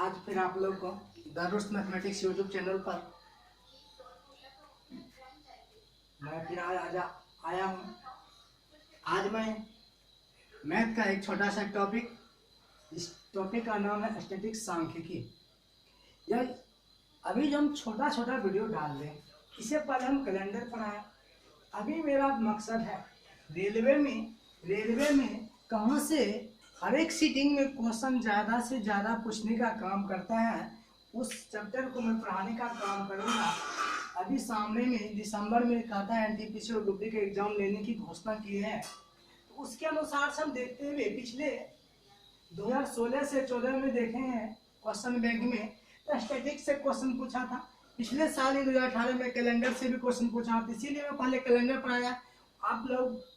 आज फिर आप लोग को दारुस्त मैथमेटिक्स यूट्यूब चैनल पर मैं फिर आया हूँ। आज मैं मैथ का एक छोटा सा टॉपिक, इस टॉपिक का नाम है स्टैटिक सांख्यिकी। यह अभी जो हम छोटा छोटा वीडियो डाल रहे हैं, इससे पहले हम कैलेंडर पढ़ाएं। अभी मेरा मकसद है रेलवे में कहाँ से हर एक सीटिंग में क्वेश्चन ज़्यादा से ज़्यादा पूछने का काम करता है, उस चैप्टर को मैं पढ़ाने का काम करूँगा। अभी सामने में दिसंबर में कहता है एनटीपीसी और डुप्ली के एग्जाम लेने की घोषणा की है, तो उसके अनुसार से हम देखते हुए पिछले 2016 से 14 में देखे हैं क्वेश्चन बैंक में तो स्टैटिक्स से क्वेश्चन पूछा था। पिछले साल ही 2018 में कैलेंडर से भी क्वेश्चन पूछा था, इसीलिए मैं पहले कैलेंडर पढ़ाया। आप लोग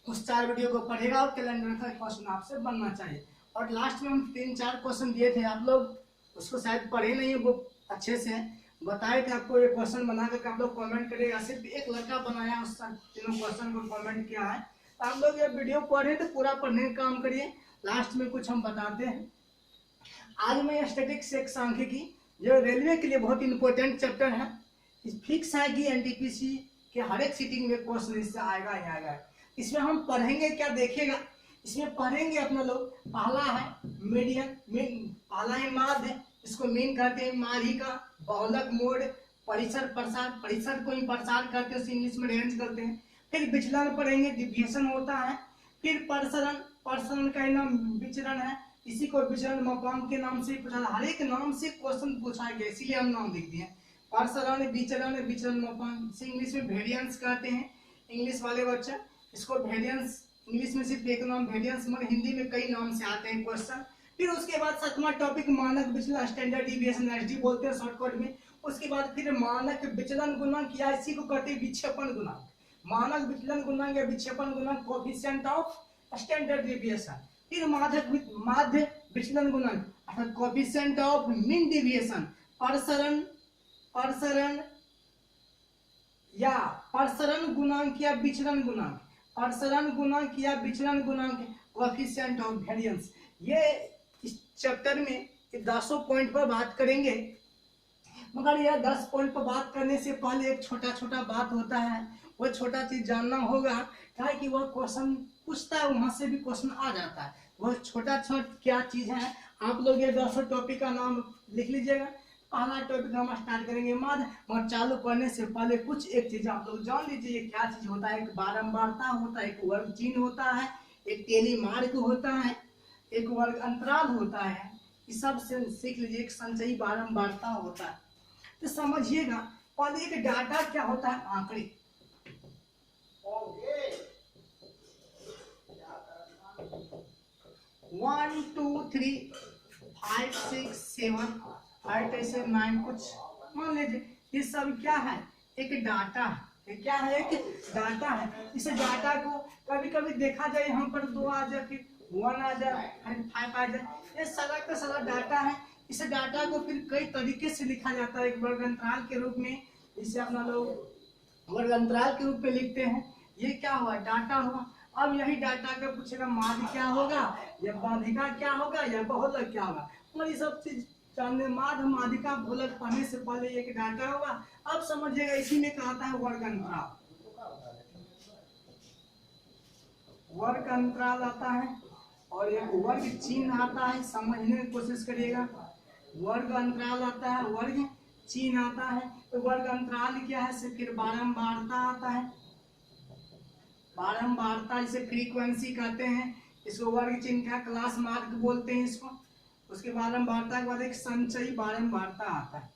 उस 4 वीडियो को पढ़ेगा और कैलेंडर का क्वेश्चन आपसे बनना चाहिए। और लास्ट में हम 3-4 क्वेश्चन दिए थे, आप लोग उसको शायद पढ़े नहीं वो अच्छे से बताए थे आपको। ये क्वेश्चन बना करके आप लोग कमेंट करिएगा। सिर्फ एक लड़का बनाया उस तीनों क्वेश्चन को कमेंट किया है, तो आप लोग ये वीडियो पढ़े तो पूरा पढ़ने का काम करिए। लास्ट में कुछ हम बताते हैं। आज मैं स्टैटिक्स एक सांख्यिकी जो रेलवे के लिए बहुत इंपॉर्टेंट चैप्टर है, फिक्स है कि एनटीपीसी के हर एक सीटिंग में क्वेश्चन इससे आएगा ही आएगा। इसमें हम पढ़ेंगे क्या देखिएगा, इसमें पढ़ेंगे अपना लोग। पहला है मीडियन, पहला है माध्य, इसको मीन कहते हैं, माध्यिका, बहुलक मोड, परिसर प्रसार, परिसर को ही प्रसार करते हैं, इंग्लिश में रेंज करते हैं। फिर विचलन पढ़ेंगे, डिविएशन होता है। फिर प्रसरण, प्रसरण का नाम विचरण है, इसी को विचरण मापांक के नाम से पूछा, हर एक नाम से क्वेश्चन पूछा गया, इसीलिए हम नाम लिख दिए। प्रसरण, विचरण, विचरण मापांक से इंग्लिश में वेरिएंस कहते हैं। इंग्लिश वाले बच्चे इसको वेरिएंस, इंग्लिश में सिर्फ एक नाम वेरिएंस, मगर हिंदी में कई नाम से आते हैं क्वेश्चन। फिर उसके बाद 7वां टॉपिक मानक विचलन, स्टैंडर्ड डिविएशन, एसडी बोलते हैं शॉर्टकट में। उसके बाद फिर मानक विचलन गुणांक, या इसी को कहते हैं विक्षेपण गुणांक। मानक विचलन गुणांक या विक्षेपण गुणांक, कोएफिशिएंट ऑफ स्टैंडर्ड डिविएशन। फिर माध्य विचलन गुणांक अर्थात कोएफिशिएंट ऑफ मीन डिविएशन। प्रसरण या प्रसरण गुणांक या विचलन गुणांक, प्रसरण गुणांक या विचलन गुणांक, कोएफिशिएंट ऑफ वेरिएंस। ये इस चैप्टर में 10 पॉइंट पर बात करेंगे, मगर यह 10 पॉइंट पर बात करने से पहले एक छोटा छोटा बात होता है, वो छोटा चीज जानना होगा। क्या कि वह क्वेश्चन पूछता है, वहां से भी क्वेश्चन आ जाता है। वह छोटा क्या चीज है, आप लोग ये 10 टॉपिक का नाम लिख लीजिएगा। पहला टॉपिक हम स्टार्ट करेंगे माध्य, मगर चालू करने से पहले कुछ एक चीज आप लोग जान लीजिए। क्या चीज होता है, एक बारंबारता होता है, एक वर्ग चिन्ह होता है, एक टेली मार्क होता है, एक वर्ग अंतराल होता है। इस सब से सीख लीजिए। एक संचयी बारंबारता होता है, तो समझिएगा। पहले एक डाटा क्या होता है, आंकड़े। 1 2 3 5 6 7 8 ऐसे 9 कुछ मान लीजिए। ये सब क्या है, एक डाटा है। ये क्या है, एक डाटा है। इस डाटा को कभी कभी देखा जाए यहाँ पर 2 आ जाए, फिर 1 आ जाए, फिर 5 आ जाए। ये सारा का सारा डाटा है। इस डाटा को फिर कई तरीके से लिखा जाता है, एक वर्ग अंतराल के रूप में, जिसे अपना लोग वर्ग अंतराल के रूप में लिखते हैं। ये क्या हुआ, डाटा हुआ। अब यही डाटा का पूछेगा माध्य क्या होगा, या माध्यिका क्या होगा, या बहुलक क्या होगा। और ये सब चीज जानने, माध्य, माध्यिका, बहुलक पढ़ने से पहले एक डाटा होगा। अब समझिएगा, इसी में कहता है वर्ग अंतराल। वर्ग अंतराल आता है और एक वर्ग चिन्ह आता है, समझने की कोशिश करिएगा। वर्ग अंतराल आता है, वर्ग चिन्ह आता है। तो वर्ग अंतराल क्या है, से फिर बारंबारता आता है। बारंबारता जिसे फ्रीक्वेंसी कहते हैं, इसको वर्ग चिन्ह का क्लास मार्क बोलते हैं इसको। उसके बारंबारता के बाद एक संचयी बारंबारता आता है।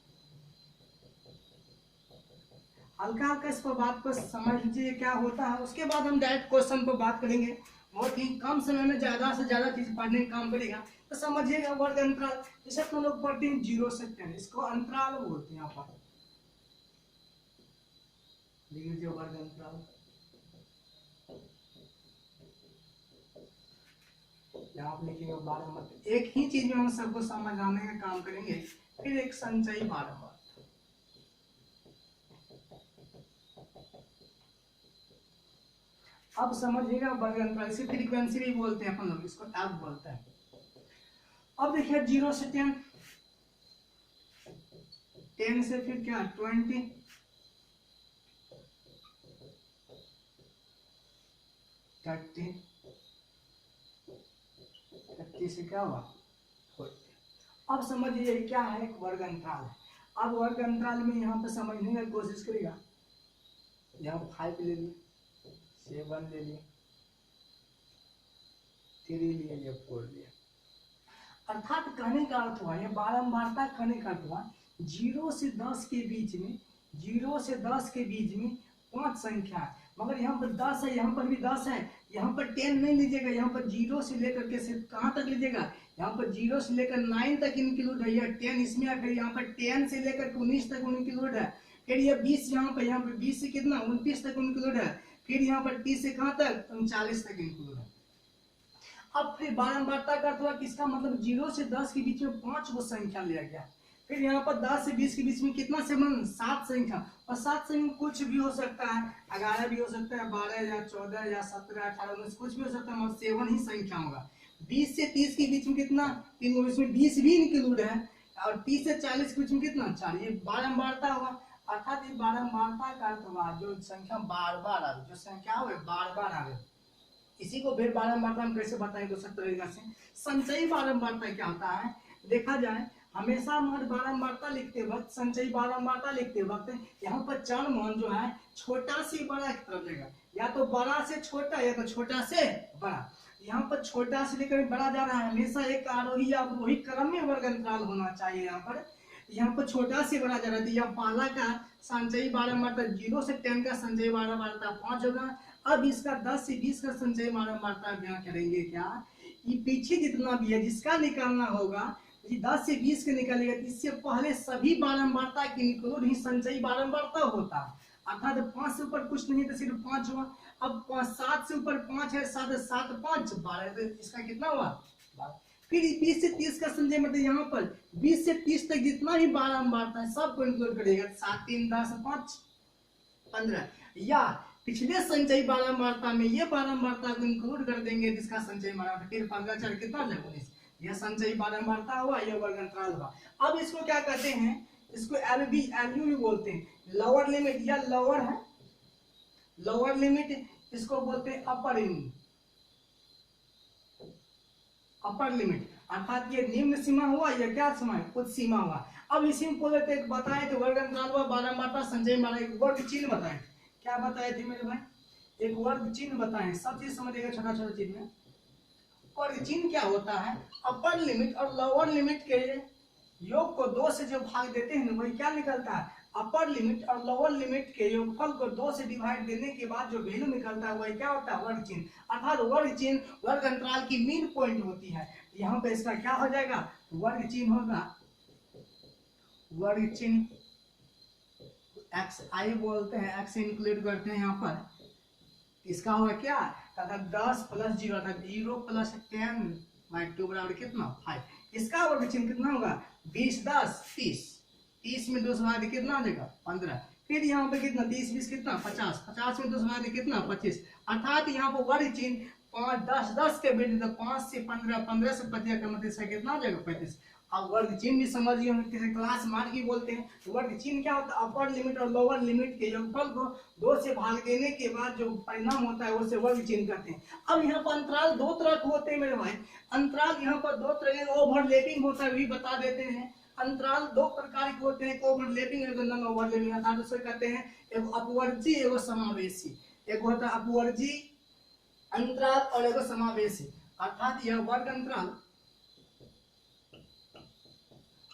हल्का हल्का इस पर बात को समझ लीजिए क्या होता है। उसके बाद हम डायरेक्ट क्वेश्चन पर बात करेंगे। बहुत ही कम समय में ज्यादा से ज्यादा चीज पढ़ने का काम करेगा, तो समझिएगा। वर्ग अंतराल जैसे हम लोग पढ़ते हैं 0 से 10, इसको अंतराल बोलते हैं। यहाँ पर लिख लीजिए वर्ग अंतराल। यहाँ पे लिखेंगे 12, मतलब एक ही चीज में हम सबको समझाने का काम करेंगे। फिर एक संचयी बारंबारता। अब समझिएगा वर्ग अंतराल, इसे फ्रीक्वेंसी भी बोलते हैं अपन लोग, इसको टैब बोलते हैं। अब देखिए 0 से 10, 10 से फिर क्या 20, 30, 30 से क्या हुआ 40। अब समझिए क्या है, एक वर्ग अंतराल है। अब वर्ग अंतराल में यहाँ पे समझने की कोशिश करिएगा। यहाँ 5 ले लिए, 7 ले लिए, 3 लिए, ये 4 लिए। अर्थात कहने का अर्थ हुआ, ये बारंबारता कहने का अर्थ हुआ 0 से 10 के बीच में, 0 से 10 के बीच में 5 संख्या है। मगर यहाँ पर 10 है, यहाँ पर भी 10 है। यहाँ पर 10 नहीं लीजिएगा, यहाँ पर 0 से लेकर के सिर्फ कहाँ तक लीजिएगा, यहाँ पर 0 से लेकर 9 तक इंक्लूड है, यह 10 इसमें है। फिर यहाँ पर 10 से लेकर 19 तक इंक्लूड है। फिर ये 20 यहाँ पर 20 से कितना 29 तक इंक्लूड है। फिर यहाँ पर 30 से कहाँ तक 39 तक इंक्लूड है। अब फिर बारंबारता का अर्थ हुआ किसका, मतलब 0 से 10 के बीच में 5 वो संख्या लिया गया। फिर यहाँ पर 10 से 20 के बीच में कितना सेवन 7 संख्या, और 7 संख्या कुछ भी हो सकता है, 11 भी हो सकता है, 12 या 14 या 17 18 19 कुछ भी हो सकता है, मगर 7 ही संख्या होगा। 20 से 30 के बीच में कितना 3, इसमें 20 भी इंक्लूड है। और 30 से 40 के बीच में कितना 4, ये बारंबारता हुआ। अर्थात ये बारंबारता का अर्थ हुआ जो संख्या बार बार आवे, जो संख्या हो बार बार आवे। इसी को फिर बारंबारता हम कैसे बताएं दूसरे तरीका से। संचयी बारंबारता क्या होता है, देखा जाए हमेशा मान बारंबारता लिखते वक्त, संचयी बारंबारता लिखते वक्त यहाँ पर चार मान जो है छोटा से बड़ा की तरफ जाएगा, या तो बड़ा से छोटा या तो छोटा से बड़ा। यहाँ पर छोटा से लेकर बड़ा जा रहा है, हमेशा एक आरोही या अवरोही क्रम में वर्ग अंतराल होना चाहिए। यहाँ पर छोटा से बड़ा जा रहा है, तो यह पहला का संचयी बारंबारता 0 से 10 का संचयी बारंबारता 5 होगा। अब इसका 10 से 20 का संचयी बारंबारता बयां करेंगे क्या, ये पीछे जितना भी है जिसका निकालना होगा, ये 10 से 20 के निकालेगा, इससे पहले सभी बारंबारता के इंक्लूड ही संचयी बारंबारता होता है। अर्थात 5 से ऊपर कुछ नहीं तो सिर्फ 5 हुआ। अब 7 से ऊपर 5 है, 7 7 5 12, तो इसका कितना हुआ 12। फिर 20 से 30 का संचय मतलब यहाँ पर 20 से 30 तक जितना भी बारंबारता है सबको इंक्लूड करेगा। 7 3 10 5 15, या पिछले संचयी बारंबारता में ये बारंबारता को इंक्लूड कर देंगे जिसका संचयी बारंबारता, फिर 15 4 कितना 19, यह संचयी बारंबारता हुआ, यह वर्ग अंतराल हुआ। अब इसको क्या कहते हैं, इसको एलबी एलयू भी बोलते हैं, लोअर लिमिट या लोअर है, लोअर लिमिट इसको बोलते हैं अपर लिमिट, अपर लिमिट। अर्थात ये निम्न सीमा हुआ या क्या सीमा है, उच्च सीमा हुआ। अब इसी में बोले थे बताए थे वर्ग अंतराल हुआ, बारंबारता संचयी बारंबारता, एक वर्ग चिन्ह बताए, क्या बताए थे मेरे भाई, एक वर्ग चिन्ह बताए। सब चीज समझिएगा छोटा छोटा चीज में। वर्ग चिन्ह क्या होता है, अपर लिमिट और लोअर लिमिट के योग को 2 से जो भाग देते हैं वही क्या निकलता है, अपर लिमिट और लोअर लिमिट के योगफल को 2 से डिवाइड देने के बाद जो वैल्यू निकलता है वही क्या होता है, वर्ग चिन्ह। अर्थात वर्ग चिन्ह वर्ग अंतराल की मीन पॉइंट होती है। यहाँ पे इसका क्या हो जाएगा, वर्ग चिन्ह होगा, वर्ग चिन्ह एक्स आई बोलते हैं, एक्स इंक्लूड करते हैं यहाँ पर। इसका होगा क्या, 10 + 0 अर्थात 0 + 10/2 बराबर कितना 5। इसका वर्ग चिन्ह कितना होगा 20 10 30, 30 में 2 से भाग कितना आ जाएगा 15। फिर यहाँ पे कितना 30 20 कितना 50, 50 में 2 से भाग कितना 25। अर्थात यहाँ पर वर्ग चिन्ह 5 10 10 के बेटे तो 5 से 15 15 से 25 का मतलब इसका कितना आ जाएगा 35। अब वर्ग चिन्ह भी समझिए, हम किसी क्लास मार की बोलते हैं। वर्ग चिन्ह क्या होता है, अपर लिमिट और लोअर लिमिट के योगफल को 2 से भाग देने के बाद जो परिणाम होता है उसे वर्ग चिन्ह कहते हैं। अब यहाँ पर अंतराल 2 तरह के होते हैं मेरे भाई, अंतराल यहाँ पर 2 तरह के ओवरलैपिंग होता है भी बता देते हैं। अंतराल 2 प्रकार के होते हैं, एक ओवरलैपिंग एक नॉन ओवरलैपिंग। अर्थात उसे कहते हैं एक अपवर्जी एगो समावेशी, एक होता है अपवर्जी अंतराल और एगो समावेशी। अर्थात यह वर्ग अंतराल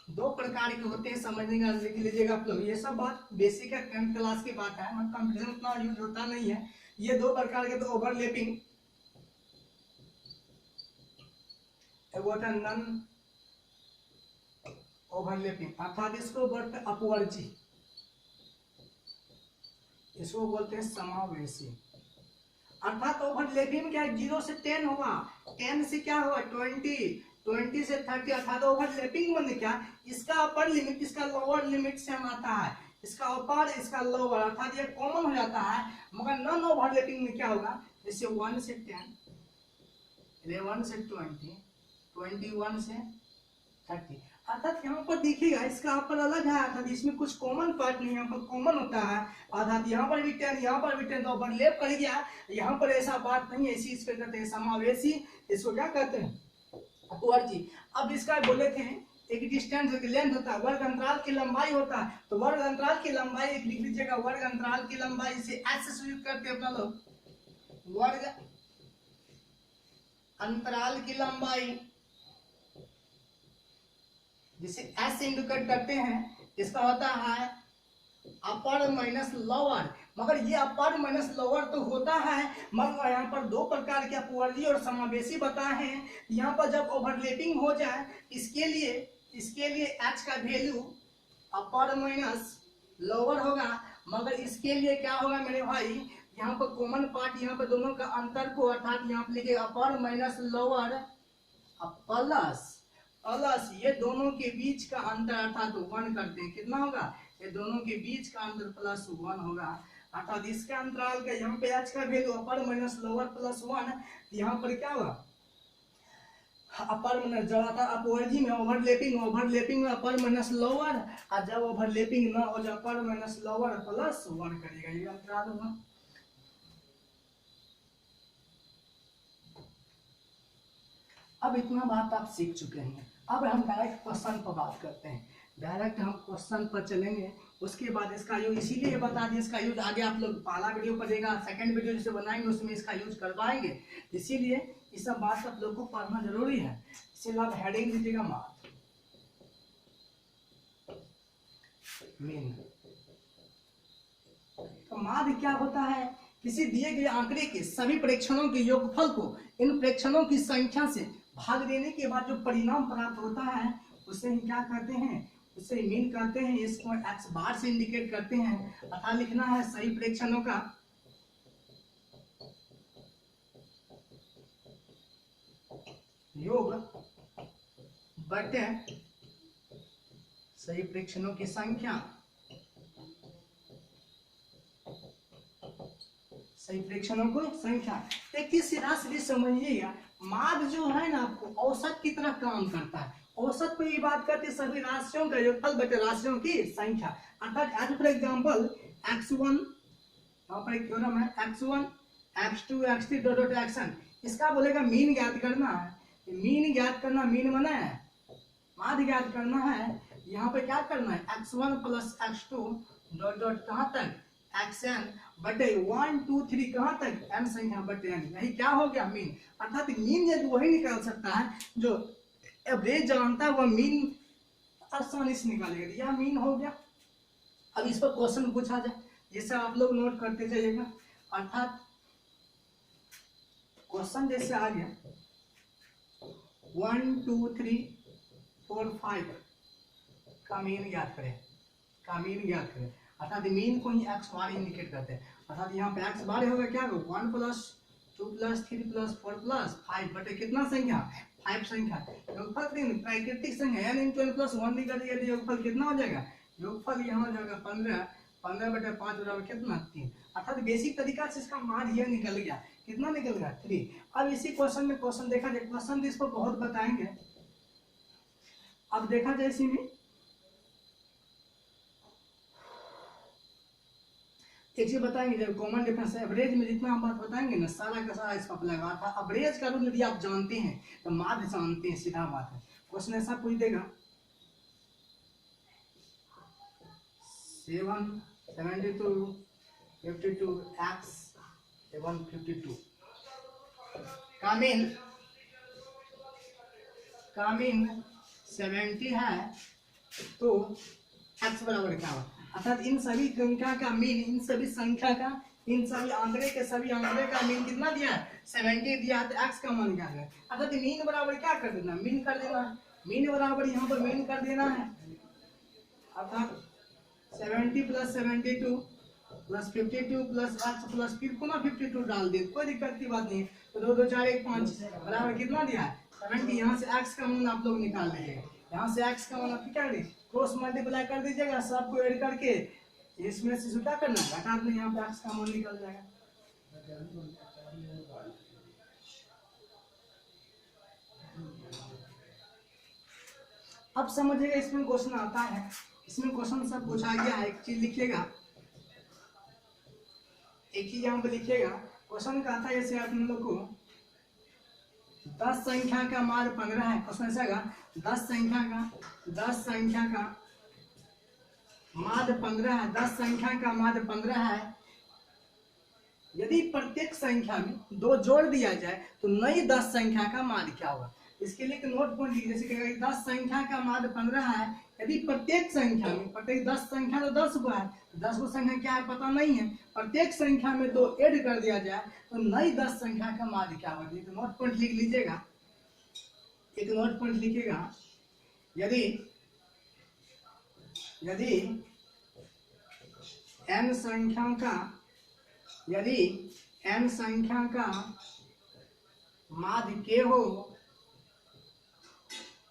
2 प्रकार के होते हैं, समझने का लिख लीजिएगा आप लोग। ये सब बात बेसिक है, 10th क्लास की बात है, मतलब कंप्यूटर उतना यूज होता नहीं है। ये 2 प्रकार के, तो ओवरलैपिंग एगो होता है नॉन ओवरलैपिंग, अर्थात इसको बोलते हैं अपवर्जी, इसको बोलते हैं समावेशी। अर्थात ओवरलैपिंग क्या है, 0 से 10 होगा, 10 से क्या होगा 20, 20 से 30। अर्थात ओवरलैपिंग मतलब क्या, इसका अपर लिमिट इसका लोअर लिमिट सेम आता है, इसका अपर इसका लोअर, अर्थात ये कॉमन हो जाता है। मगर नॉन ओवरलैपिंग में क्या होगा, जैसे 1 से 10, 11 से 20, 21 से 30। अर्थात यहाँ पर देखिएगा इसका यहाँ पर अलग है, अर्थात इसमें कुछ कॉमन पार्ट नहीं, यहाँ पर कॉमन होता है। अर्थात यहाँ पर भी 10, यहाँ पर भी 10, तो ओवरलैप कर गया। यहाँ पर ऐसा बात नहीं है, इसी इसको कहते हैं समावेशी, इसको क्या कहते हैं, अपवर्ती। अब इसका बोले थे एक डिस्टेंस एक लेंथ होता है, वर्ग अंतराल की लंबाई होता है। तो वर्ग अंतराल की लंबाई एक लिख लीजिएगा, वर्ग अंतराल की लंबाई इसे एच से शुरू करते हैं अपना लोग। वर्ग अंतराल की लंबाई जिसे एच से इंडिकेट करते हैं, इसका होता है अपर माइनस लोअर। मगर ये अपर माइनस लोअर तो होता है, मगर यहाँ पर दो प्रकार के अपवर्ती और समावेशी बताए हैं। यहाँ पर जब ओवरलैपिंग हो जाए इसके लिए एच का वैल्यू अपर माइनस लोअर होगा। मगर इसके लिए क्या होगा मेरे भाई, यहाँ पर कॉमन पार्ट, यहाँ पर दोनों का अंतर को अर्थात यहाँ पर लिखे अपर माइनस लोअर प्लस ये दोनों के बीच का अंतर अर्थात 1 करते हैं, कितना होगा, ये दोनों के बीच का अंतर +1 होगा। अर्थात इसके अंतराल का यहाँ पे h का वैल्यू अपर माइनस लोअर +1, यहाँ पर क्या होगा अपर माइनस, जब आता अपवर्ती में ओवरलैपिंग में अपर माइनस लोअर, और जब ओवरलैपिंग ना हो जाए अपर माइनस लोअर +1 करेगा, ये अंतराल होगा। अब इतना बात आप सीख चुके हैं, अब हम डायरेक्ट क्वेश्चन पर बात करते हैं। डायरेक्ट हम क्वेश्चन पर चलेंगे, उसके बाद इसका यूज इसीलिए बता दिए, इसका यूज आगे आप लोग पहला वीडियो पढ़ेगा, सेकंड वीडियो जिसे बनाएंगे उसमें इसका यूज करवाएंगे, इसीलिए ये सब बात आप लोग को पढ़ना जरूरी है। इसीलिए आप हेडिंग दीजिएगा मीन। तो माध्य क्या होता है, किसी दिए गए आंकड़े के सभी प्रेक्षणों के योगफल को इन प्रेक्षणों की संख्या से भाग देने के बाद जो परिणाम प्राप्त होता है उसे हम क्या कहते हैं, उसे मीन कहते हैं। इसको x बार से इंडिकेट करते हैं, अर्थात लिखना है सही प्रेक्षणों का योग बटे सही प्रेक्षणों की संख्या, सही प्रेक्षणों को संख्या। एक चीज सीधा सीधी समझिएगा, माध्य जो है ना आपको औसत की तरह काम करता है। औसत पे ये बात करते हैं सभी राशियों का योगफल बटे राशियों की संख्या। अर्थात एज फॉर एग्जांपल x1, यहाँ पर एक थ्योरम है x1 x2 x3 dot xn, इसका बोलेगा मीन ज्ञात करना है। मीन ज्ञात करना, मीन माने माध्य ज्ञात करना है। यहाँ पे क्या करना है, x1 प्लस x2 डॉट कहाँ तक xn बटे 1 2 3 कहाँ तक n संख्या बटे n, यही क्या हो गया मीन। अर्थात मीन यदि वही निकाल सकता है जो एवरेज जानता है, वह मीन आसानी से निकालेगा, यह मीन हो गया। अब इस पर क्वेश्चन पूछा जाए, ये सब आप लोग नोट करते जाइएगा। अर्थात क्वेश्चन जैसे आ गया 1 2 3 4 5 का मीन ज्ञात करें, अर्थात मीन को ही x बार इंडिकेट करते हैं। अर्थात यहाँ पे x बार होगा क्या, 1 प्लस 2 प्लस 3 प्लस 4 प्लस 5 बटे कितना संख्या, 5 संख्या। योगफल प्राकृतिक संख्या n × n प्लस 1 निकल जाएगा, योगफल कितना हो जाएगा, योगफल यहाँ हो जाएगा 15 बटे 5 बराबर कितना 3। अर्थात बेसिक तरीका से इसका मान यह निकल गया, कितना निकल गया 3। अब इसी क्वेश्चन में क्वेश्चन देखा जाए, क्वेश्चन इस पर बहुत बताएंगे। अब देखा जाए इसी में एक चीज बताएंगे, जब कॉमन डिफरेंस एवरेज में जितना हम बात बताएंगे ना, सारा का सारा इस पर अप्लाई होगा था। एवरेज का रूल यदि आप जानते हैं तो माध्य जानते हैं, सीधा बात है। क्वेश्चन ऐसा पूछ देगा 7 72 52 x 752 का मीन 70 है, तो x बराबर क्या होगा। अर्थात इन सभी संख्या का मीन, इन सभी आंकड़े का मीन कितना दिया है, 70 दिया है, तो x का मान क्या है। अर्थात मीन बराबर क्या कर देना, मीन कर देना है, मीन बराबर यहाँ पर मीन कर देना है। अर्थात 70 plus 72 plus 52 plus x plus फिर पुनः 52 डाल दे, कोई दिक्कत की बात नहीं। तो 2 2 4 1 5 बराबर कितना दिया है 70। यहाँ से x का मान आप लोग निकाल लीजिएगा, यहाँ से x का मान आप क्या करें, क्रॉस मल्टीप्लाई कर दीजिएगा, सबको ऐड करके इसमें से क्या करना है, घटा देना, यहाँ पे x का मान निकल जाएगा। अब समझिएगा, इसमें क्वेश्चन आता है, इसमें क्वेश्चन सब पूछा गया है। एक चीज लिखिएगा, एक चीज यहाँ पे लिखिएगा, क्वेश्चन का आता है जैसे आप लोग को 10 संख्या का माध्य 15 है। क्वेश्चन ऐसा होगा 10 संख्या का माध्य 15 है, 10 संख्या का माध्य 15 है। यदि प्रत्येक संख्या में 2 जोड़ दिया जाए तो नई 10 संख्या का माध्य क्या होगा। इसके लिए एक नोट पॉइंट लिखिए, जैसे कहेगा 10 संख्या का माध्य 15 है। यदि प्रत्येक संख्या में, प्रत्येक 10 संख्या तो 10 को है, 10 को संख्या क्या है पता नहीं है, प्रत्येक संख्या में 2 ऐड कर दिया जाए तो नई 10 संख्या का माध्य क्या होगा। एक नोट पॉइंट लिख लीजिएगा, एक नोट पॉइंट लिखिएगा, यदि n संख्या का माध्य k हो,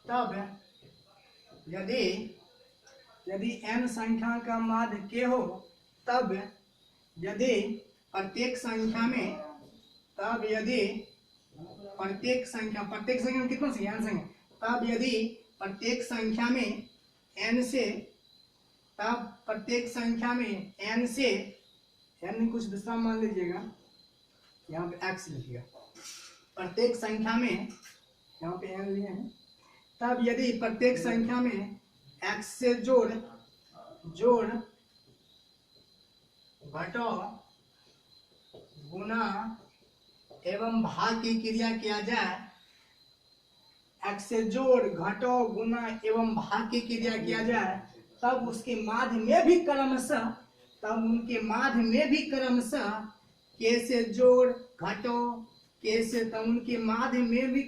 तब यदि n संख्या का माध्य k हो, तब यदि प्रत्येक संख्या में, में कितना संख्या n संख्या, तब यदि प्रत्येक संख्या में n से, तब प्रत्येक संख्या में n से, n कुछ दूसरा मान लीजिएगा, यहाँ पे x लिखिएगा, प्रत्येक संख्या में यहाँ पे n लिए हैं, तब यदि प्रत्येक संख्या में x से जोड़ घटाओ गुना एवं भाग की क्रिया किया जाए, x से जोड़ घटाओ गुना एवं भाग की क्रिया किया जाए, तब उसके माध्य में भी क्रमशः, k से जोड़ घटाओ k से, तब उनके माध्य में भी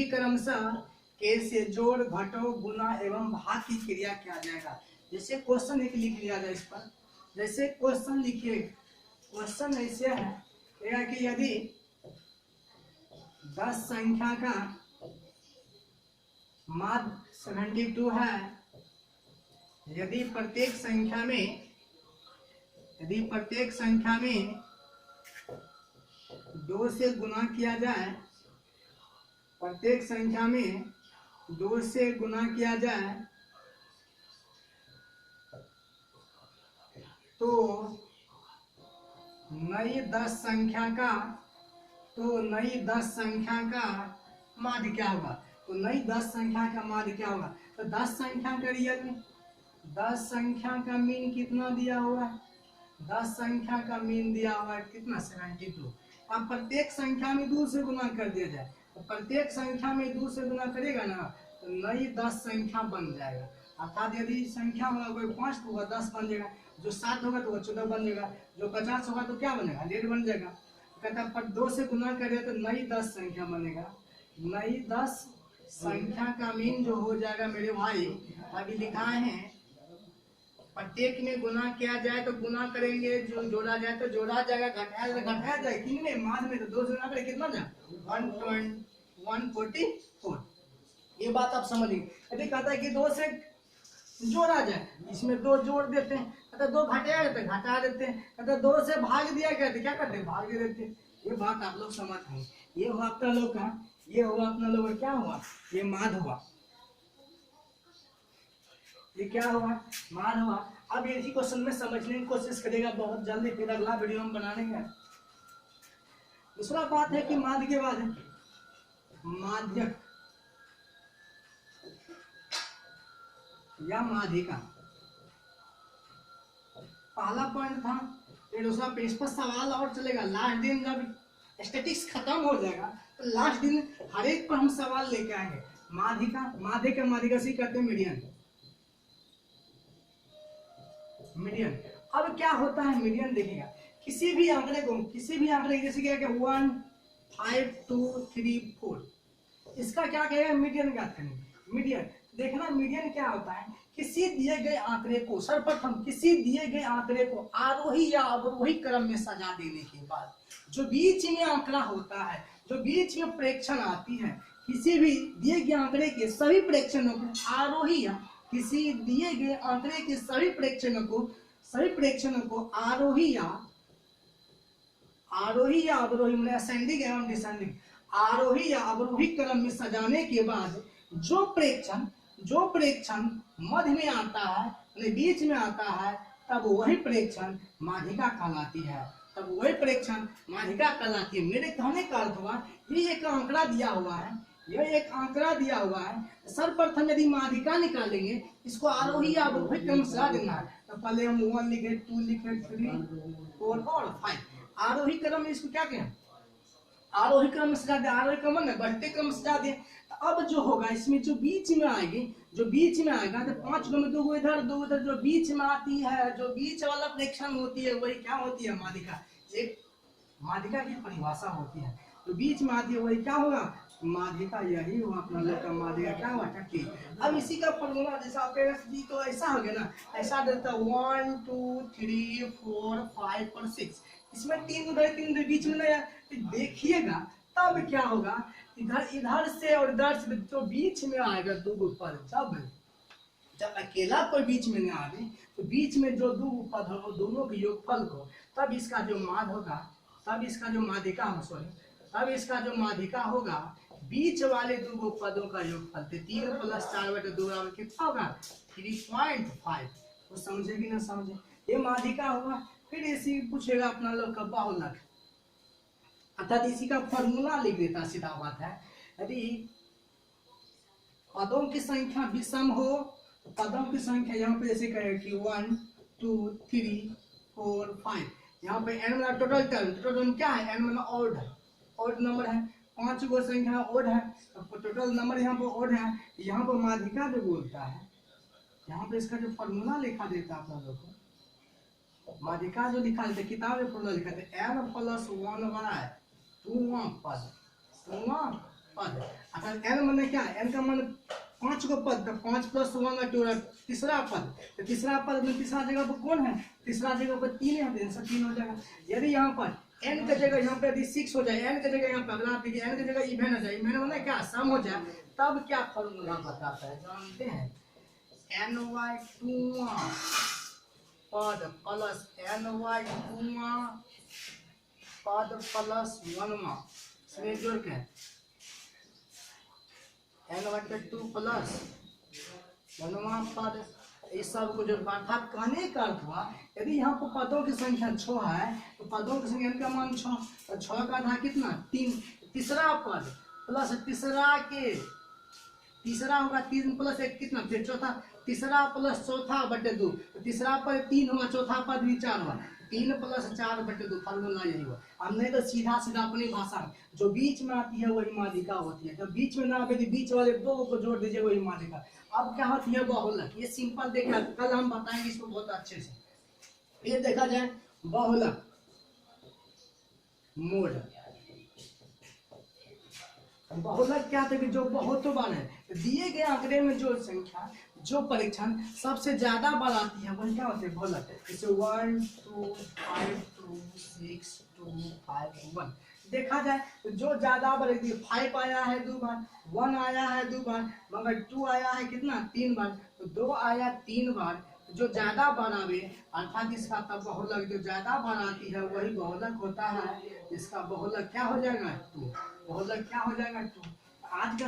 क्रमशः k से जोड़ घटाओ गुना एवं भाग की क्रिया किया जाएगा। जैसे क्वेश्चन एक लिख लिया जाए इस पर, जैसे क्वेश्चन लिखिए, क्वेश्चन ऐसे है कि यदि 10 संख्या का माध्य 72 है, यदि प्रत्येक संख्या में 2 से गुना किया जाए, प्रत्येक संख्या में 2 से गुना किया जाए तो नई 10 संख्या का माध्य क्या होगा। तो नई 10 संख्या का माध्य क्या होगा। तो 10 संख्या का रियल में 10 संख्या का मीन कितना दिया हुआ है, 10 संख्या का मीन दिया हुआ है कितना 72। अब प्रत्येक संख्या में 2 से गुना कर दिया जाए, तो प्रत्येक संख्या में 2 से गुना करेगा ना तो नई 10 संख्या बन जाएगा। अर्थात यदि संख्या होगा कोई 5 होगा 10 बन जाएगा, जो 7 होगा तो 14 बन जाएगा, जो 50 होगा तो क्या बनेगा 1.5 बन जाएगा। कहता पर 2 से गुना करें तो नई 10 संख्या बनेगा। नई 10 संख्या का मीन जो हो जाएगा मेरे भाई, अभी लिखा है प्रत्येक में गुना किया जाए तो गुना करेंगे, जो जोड़ा जाए तो जोड़ा जाएगा, घटाया जाए किन में माध्य में, तो 2 से गुना करें कितना जाए 144। ये बात आप समझिए। यदि कहता है कि 2 से जोड़ा जाए, इसमें 2 जोड़ देते हैं, कहता 2 घटाया जाते हैं घटा देते हैं, कहता 2 से भाग दिया गया तो क्या करते हैं भाग दे देते हैं। ये बात आप लोग समझ गए। ये हुआ अपना लोग का, ये हुआ अपना लोग क्या हुआ, ये माध्य हुआ, ये क्या हुआ माध्य हुआ। अब इसी क्वेश्चन में समझने की कोशिश करेगा बहुत जल्दी, फिर अगला वीडियो हम बनाएंगे। दूसरा बात है कि माध्य के बाद माध्यक या माध्यिका, पहला पॉइंट था। फिर दूसरा पेज पर सवाल और चलेगा। लास्ट दिन जब स्टैटिक्स खत्म हो जाएगा तो लास्ट दिन हर एक पर हम सवाल लेके आएंगे। माध्यिका से कहते हैं मीडियन। अब क्या होता है मीडियन, देखिएगा किसी भी आंकड़े जैसे क्या 1 5 2 3 4, इसका क्या कहेगा मीडियन ज्ञात करेंगे। मीडियन देखना, मीडियन क्या होता है, किसी दिए गए आंकड़े को, सर्वप्रथम किसी दिए गए आंकड़े को आरोही या अवरोही क्रम में सजा देने के बाद जो बीच में आंकड़ा होता है, जो बीच में प्रेक्षण आती है, किसी भी दिए गए आंकड़े के सभी प्रेक्षणों को आरोही या किसी दिए गए आंकड़े के सभी प्रेक्षणों को आरोही या अवरोही, मतलब असेंडिंग एवं डिसेंडिंग, आरोही या अवरोही क्रम में सजाने के बाद जो प्रेक्षण मध्य में आता है, यानी बीच में आता है, तब वही प्रेक्षण माध्यिका कहलाती है। तब वही प्रेक्षण माध्यिका कहलाती है। मेरे कहने का अर्थ हुआ, ये एक आंकड़ा दिया हुआ है, यह एक आंकड़ा दिया हुआ है। सर्वप्रथम यदि माध्यिका निकालेंगे, इसको आरोही अवरोही क्रम से देना है। तो पहले हम 1 लिखे, 2 लिखे, 3, 4 और 5। आरोही क्रम में इसको क्या कहें, आरोही क्रम में सजा दे, आरोही क्रम में बढ़ते क्रम सजा दे। तो अब जो होगा इसमें जो बीच में आएगी, जो बीच में आएगा, तो 5 गो में 2 गो इधर 2 इधर, जो बीच में आती है, जो बीच वाला प्रेक्षण होती है, वही क्या होती है, माध्यिका। एक माध्यिका की परिभाषा होती है, जो बीच में आती है वही क्या होगा, माध्यिका। यही हुआ अपना लोग का माध्यिका क्या हुआ, टट्टी। अब इसी का फॉर्मूला जैसा आप जी तो ऐसा हो गया ना, ऐसा देता 1 2 3 4 5 और 6। इसमें 3 उधर 3 उधर, बीच में नहीं। देखिएगा तब क्या होगा, इधर से और इधर से जो बीच में आएगा 2 गो पद, जब अकेला कोई बीच में न आवे, तो बीच में जो 2 पद हो दोनों के योगफल को, तब इसका जो माध्य होगा, तब इसका जो माध्यिका हो, सॉरी, तब इसका जो माध्यिका होगा, बीच वाले 2 गो पदों का योगफल। 3 + 4/2 कितना होगा, 3.5। वो समझे कि ना समझे, ये माध्यिका होगा। फिर इसी पूछेगा अपना लोग का बहुलक, अर्थात इसी का फॉर्मूला लिख देता, सीधा बात है। यदि पदों की संख्या विषम हो, तो पदों की संख्या यहाँ पे जैसे कहें कि 1 2 3 4 5, यहाँ पे n मतलब टोटल टर्म क्या है, n मतलब ऑड है, ऑड नंबर है। 5 गो संख्या ऑड है, टोटल नंबर यहाँ पे ऑड है। यहाँ पर माध्यिका जो बोलता है, यहाँ पे इसका जो फॉर्मूला लिखा देता है आप लोगों को, माध्यिका जो लिखा देता है, किताब में फॉर्मूला लिखा देता है, n + 1 बाय 2वां पद, 2वां पद। अर्थात n माने क्या है, n का मान 5 गो पद, तो 5 + 1 2, तीसरा पद। तो तीसरा पद में तीसरा जगह पर कौन है, तीसरा जगह पर 3 है, तो 3 हो जाएगा। यदि यहाँ पर n की जगह यहाँ पे यदि 6 हो जाए, n की जगह यहाँ पे अगला n की जगह इवन हो जाए, इवन माने क्या, सम हो जाए, तब क्या फॉर्मूला बताता है, जानते हैं, ny 2वां पद प्लस ny 2वां पद प्लस 1वां, इसमें जोड़ के n/2 प्लस 1वां पद, इस सब को जोड़। अर्थात कहने का अर्थ हुआ, यदि यहाँ पर पदों की संख्या 6 है, तो पदों की संख्या का मान 6, तो 6 का था कितना, 3। तीसरा पद प्लस तीसरा होगा 3 + 1 कितना, फिर चौथा, तीसरा प्लस चौथा बटे 2, तो तीसरा पद 3 होगा, चौथा पद भी 4 होगा, 3 + 4/2 फॉर्मूला यही हुआ। अब नहीं तो सीधा अपनी भाषा में जो बीच में आती है वही माध्यिका होती है। जब बीच में ना आवे तो बीच वाले 2 को जोड़ दीजिए, वही माध्यिका। अब क्या होती है, बहुलक। ये सिंपल देखा, कल हम बताएंगे इसको बहुत अच्छे से। ये देखा जाए बहुलक मोड, बहुलक क्या था कि जो बहुत बार है, दिए गए आंकड़े में जो संख्या, जो परीक्षण सबसे ज्यादा बार आती है, वही क्या होते हैं, बहुलक। जैसे 1 2 5 2 6 2 5 1। देखा जाए तो जो ज्यादा बार, 5 आया है 2 बार, 1 आया है 2 बार, मगर 2 आया है कितना, 3 बार, तो 2 आया 3 बार। जो ज्यादा बार आवे, अर्थात इसका तब बहुलक, जो ज्यादा बार आती है वही बहुलक होता है। इसका बहुलक क्या हो जाएगा, 2। बहुलक क्या हो जाएगा, 2। आज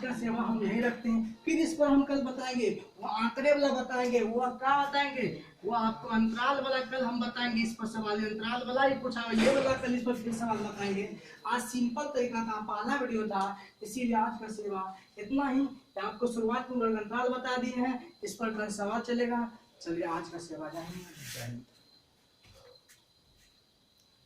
का सेवा हम यही रखते हैं। फिर इस पर हम कल बताएंगे, वो आंकड़े वाला बताएंगे, वो क्या बताएंगे, वो आपको अंतराल वाला कल हम बताएंगे। इस पर सवाल अंतराल वाला ही पूछा, ये वाला कल इस पर फिर सवाल बताएंगे। आज सिंपल तरीका था, पहला वीडियो था, इसीलिए आज का सेवा इतना ही। आपको शुरुआत में अंतराल बता दिए हैं, इस पर कल सवाल चलेगा। चलिए आज का सेवा जाएंगे।